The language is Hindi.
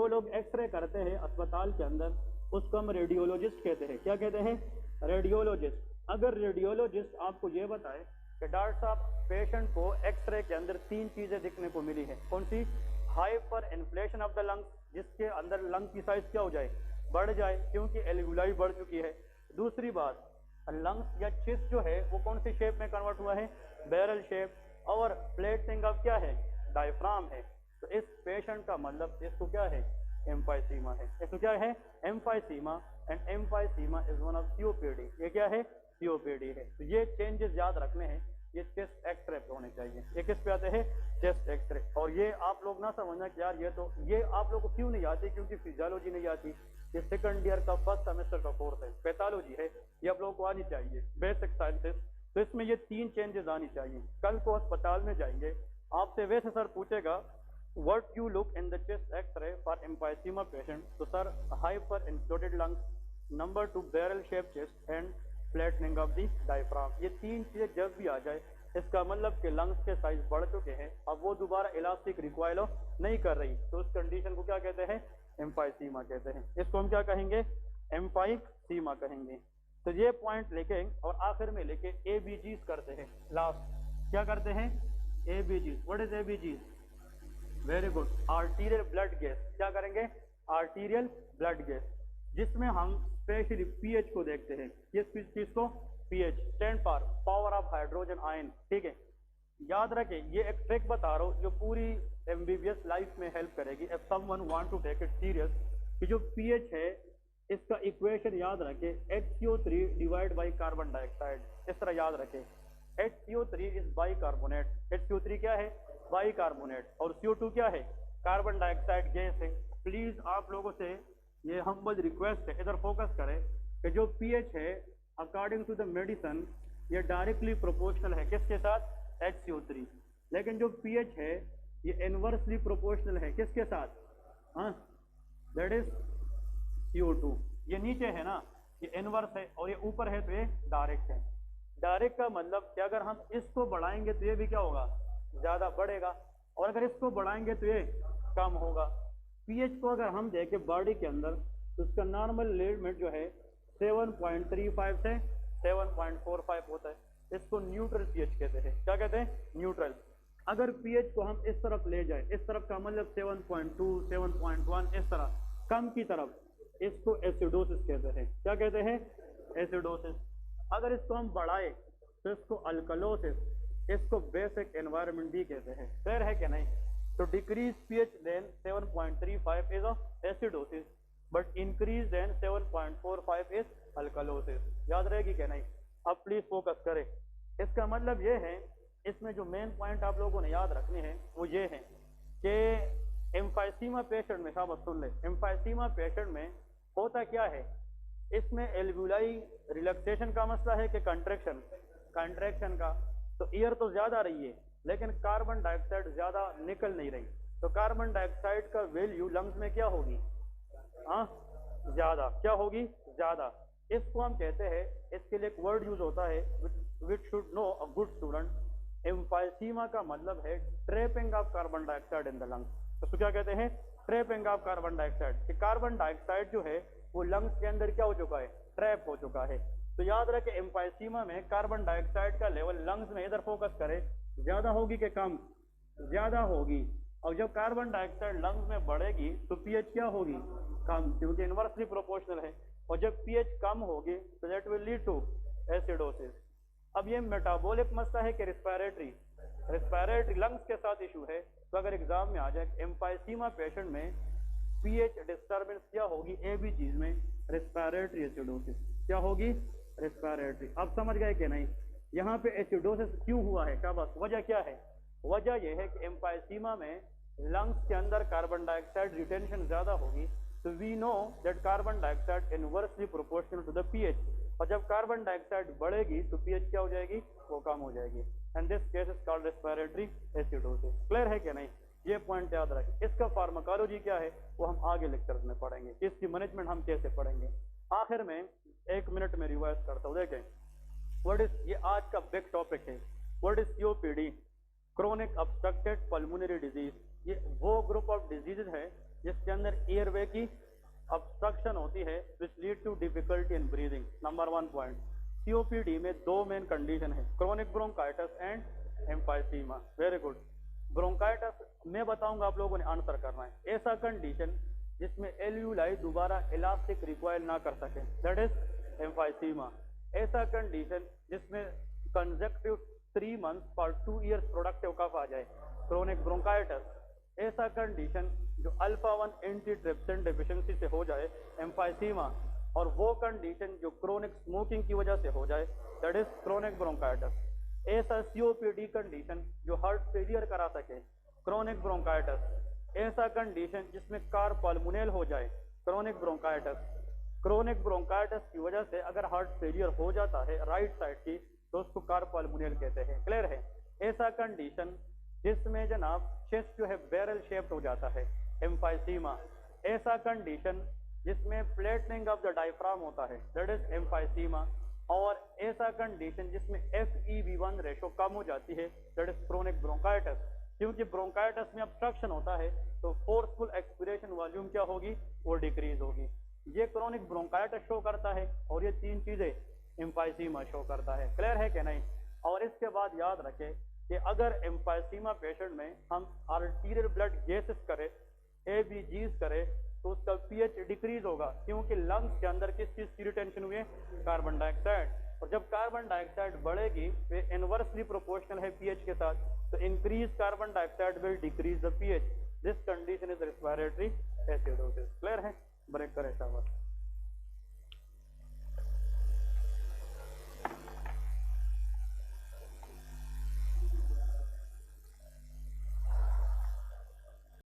जो लोग एक्सरे करते हैं अस्पताल के अंदर उसको हम रेडियोलॉजिस्ट कहते हैं। क्या कहते हैं? रेडियोलॉजिस्ट। अगर रेडियोलॉजिस्ट आपको ये बताए कि डॉक्टर साहब पेशेंट को एक्सरे के अंदर 3 चीजें दिखने को मिली है, कौन सी? Hyper inflation of the lungs, जिसके अंदर लंग की साइज क्या हो जाए? बढ़ जाए, क्योंकि एल्वियोलाई बढ़ चुकी है। दूसरी बात, लंग्स या चेस्ट जो है वो कौन सी शेप में कन्वर्ट हुआ है? Barrel shape. और प्लेटिंग ऑफ क्या है? डायफ्राम है। तो इस पेशेंट का मतलब इसको क्या है? एम्फाइसीमा है। इसको क्या है? Emphysema. And emphysema is one of COPD. ये क्या है? सीओपीडी है। तो ये चेंजेस याद रखने हैं, ये चेस्ट एक्सरे पे होने चाहिए। ये किस पे आते हैं? Chest x-ray. और ये आप लोग ना समझना कि यार ये आप लोग को क्यों नहीं आती, क्योंकि फिजियोलॉजी नहीं आती। ये सेकंड ईयर का फर्स्ट सेमेस्टर का कोर्स है, पैथोलॉजी है, ये आप लोगों को आनी चाहिए, बेसिक साइंसेस। तो इसमें ये 3 चेंजेस आनी चाहिए। कल को अस्पताल में जाएंगे, आपसे वैसे सर पूछेगा what you look in the chest x-ray for emphysema patient, तो sir hyper inflated lungs, number 2 barrel shaped chest and flattening of the diaphragm। ये 3 चीजें जब भी आ जाए इसका मतलब कि लंग्स के साइज बढ़ चुके हैं, अब वो दोबारा इलास्टिक रिक्वायर नहीं कर रही, तो उस कंडीशन को क्या कहते हैं? एम्फाइसीमा कहते हैं। इसको हम क्या कहेंगे? एम्फाइसीमा कहेंगे। तो ये पॉइंट लेके और आखिर में लेके एबीजीज करते हैं। लास्ट क्या करते हैं? ABGs. What is ABGs? Very good, arterial blood gas. क्या करेंगे? आर्टीरियल ब्लड गैस, जिसमें हम स्पेशली पीएच को देखते हैं। किस चीज को? PH stand for power of hydrogen ion. ठीक है, याद रखें, ये एक ट्रिक बता रहा हूं जो पूरी एमबीबीएस लाइफ में हेल्प करेगी if someone want to take it serious. कि जो पीएच है इसका इक्वेशन याद रखें, HCO3 divide by carbon dioxide. इस तरह याद रखें, HCO3 इज बाइकार्बोनेट। HCO3 क्या है? बाइकार्बोनेट। और CO2 क्या है? कार्बन डाइऑक्साइड गैस है। प्लीज आप लोगों से ये हम्बल रिक्वेस्ट है, इधर फोकस करें कि जो पीएच है अकॉर्डिंग टू द मेडिसिन ये डायरेक्टली प्रोपोर्शनल है किसके साथ? HCO3। लेकिन जो पीएच है ये इनवर्सली प्रोपोर्शनल है किसके साथ? हाँ, दैट इज CO2। ये नीचे है ना, ये इनवर्स है, और ये ऊपर है तो ये डायरेक्ट है। डायरेक्ट का मतलब कि अगर हम इसको बढ़ाएंगे तो ये भी क्या होगा? ज्यादा बढ़ेगा, और अगर इसको बढ़ाएंगे तो ये कम होगा। पीएच को अगर हम देखें बॉडी के अंदर तो उसका नॉर्मल लिमिट जो है 7.35 से 7.45 होता है। इसको न्यूट्रल पीएच कहते हैं। क्या कहते हैं? न्यूट्रल। अगर पीएच को हम इस तरफ ले जाए, इस तरफ का मतलब 7.2 7.1 इस तरह कम की तरफ, इसको एसिडोसिस कहते हैं। क्या कहते हैं? एसिडोसिस। अगर इसको हम बढ़ाए तो इसको अल्कलोसिस, इसको बेसिक एनवायरनमेंट भी कहते हैं। फेयर है कि नहीं? तो decrease pH then 7.35 is acidosis, but increase then 7.45 is alkalosis. याद रहेगी कि नहीं? अब प्लीज फोकस करें। इसका मतलब ये है, इसमें जो मेन पॉइंट आप लोगों ने याद रखने हैं वो ये है कि एम्फाइसीमा पेशेंट में, शाबाश सुन ले, एम्फाइसीमा पेशेंट में होता क्या है, इसमें एल्वियोलाई रिलैक्सेशन का मसला है कि कंट्रैक्शन? कंट्रैक्शन का। तो एयर तो ज्यादा रही है लेकिन कार्बन डाइऑक्साइड ज्यादा निकल नहीं रही, तो कार्बन डाइऑक्साइड का वैल्यू लंग्स में क्या होगी? हाँ, ज्यादा। क्या होगी? ज्यादा। इसको हम कहते हैं, इसके लिए एक वर्ड यूज होता है which should know a good student. Emphysema का मतलब है trapping of carbon dioxide in the lungs. तो क्या कहते हैं? Trapping of carbon dioxide. कि कार्बन डाइऑक्साइड जो है वो लंग्स के अंदर क्या हो चुका है? ट्रैप हो चुका है। तो याद रखें, एम्फाइसीमा में कार्बन डाइऑक्साइड का लेवल लंग्स में, इधर फोकस करें, ज्यादा होगी कि कम? ज्यादा होगी। और जब कार्बन डाइऑक्साइड लंग्स में बढ़ेगी तो पीएच क्या होगी? कम, क्योंकि इनवर्सली प्रोपोर्शनल है। और जब पीएच कम होगी तो that will lead to acidosis. अब ये मेटाबॉलिक मसला है कि रिस्पायरेटरी? रिस्पायरेटरी लंग्स के साथ इशू है। तो अगर एग्जाम में आ जाए एम्फाइसीमा पेशेंट में पीएच डिस्टर्बेंस क्या होगी? एबीजीज में रिस्पायरेटरी एसिडोसिस। क्या होगी? रिस्पायरेटरी। अब समझ गए कि नहीं? यहाँ पे एसिडोसिस क्यों हुआ है? क्या बात, वजह क्या है? वजह यह है कि एम्फाइसीमा में लंग्स के अंदर कार्बन डाइऑक्साइड रिटेंशन ज्यादा होगी। तो we know that carbon dioxide inversely proportional to the pH, और जब कार्बन डाइऑक्साइड बढ़ेगी तो पीएच क्या हो जाएगी? वो कम हो जाएगी। And this case is called respiratory acidosis. Clear है कि नहीं? ये पॉइंट याद रखें। इसका फार्माकोलॉजी क्या है वो हम आगे लेक्चर में पढ़ेंगे, इसकी मैनेजमेंट हम कैसे पढ़ेंगे। आखिर में 1 मिनट में रिवाइज करता हूँ। देखें, व्हाट इज, ये आज का बिग टॉपिक है, what is COPD? Chronic obstructed pulmonary disease. ये वो ग्रुप ऑफ डिजीजेज है जिसके अंदर एयरवे की ऑब्स्ट्रक्शन होती है which lead to difficulty in breathing. Number 1 point. COPD में दो मेन कंडीशन है, chronic bronchitis and emphysema. Very good. Bronchitis मैं बताऊंगा, आप लोगों ने आंसर करना है। ऐसा कंडीशन जिसमें एल्यूलाई दोबारा इलास्टिक रिक्वायर ना कर सके, दैट इज एम्फाइसीमा। ऐसा कंडीशन जिसमें consecutive 3 months for 2 years productive cough आ जाए, क्रोनिक ब्रोंकाइटिस। ऐसा कंडीशन जो अल्फा 1 एंटीट्रिप्सिन डेफिशिएंसी से हो जाए, एम्फाइसीमा। और वो कंडीशन जो क्रोनिक स्मोकिंग की वजह से हो जाए, दैट इज क्रोनिक ब्रोंकाइटिस। ऐसा सीओपीडी कंडीशन जो हार्ट फेलियर करा सके, क्रोनिक ब्रोंकाइटिस। ऐसा कंडीशन जिसमें कार्पल्मोनियल हो जाए, क्रोनिक ब्रोंकाइटिस। क्रोनिक ब्रोंकाइटिस की वजह से अगर हार्ट फेलियर हो जाता है राइट साइड की, तो उसको कार्पल्मोनियल कहते हैं। क्लियर है? ऐसा कंडीशन जिसमें जनाब चेस्ट जो है बैरल शेप्ड हो जाता है, एम्फाइसीमा। ऐसा कंडीशन जिसमें फ्लैटनिंग ऑफ द डायफ्राम होता है, दैट इज एम्फाइसीमा। और ऐसा कंडीशन जिसमें FeV1 रेशो कम हो जाती है, दैट इज क्रोनिक ब्रोंकाइटिस। क्योंकि ब्रोंकाइटिस में ऑब्स्ट्रक्शन होता है तो फोर्सफुल एक्सपिरेशन वॉल्यूम क्या होगी, वो डिक्रीज होगी। ये क्रोनिक ब्रोंकाइटिस शो करता है और ये तीन चीजें एम्फाइसीमा शो करता है। क्लियर है कि नहीं? और इसके बाद याद रखें कि अगर एम्फाइसीमा पेशेंट में हम आर्टीरियल ब्लड गैसेस करें, ABGs करें, तो उसका pH डिक्रीज होगा। क्योंकि लंग्स के अंदर किस चीज की रिटेंशन हुई है, कार्बन डाइऑक्साइड। और जब कार्बन डाइऑक्साइड बढ़ेगी वे इनवर्सली प्रोपोर्शनल है pH के साथ, तो increase carbon dioxide will decrease the pH। This condition is respiratory acidosis.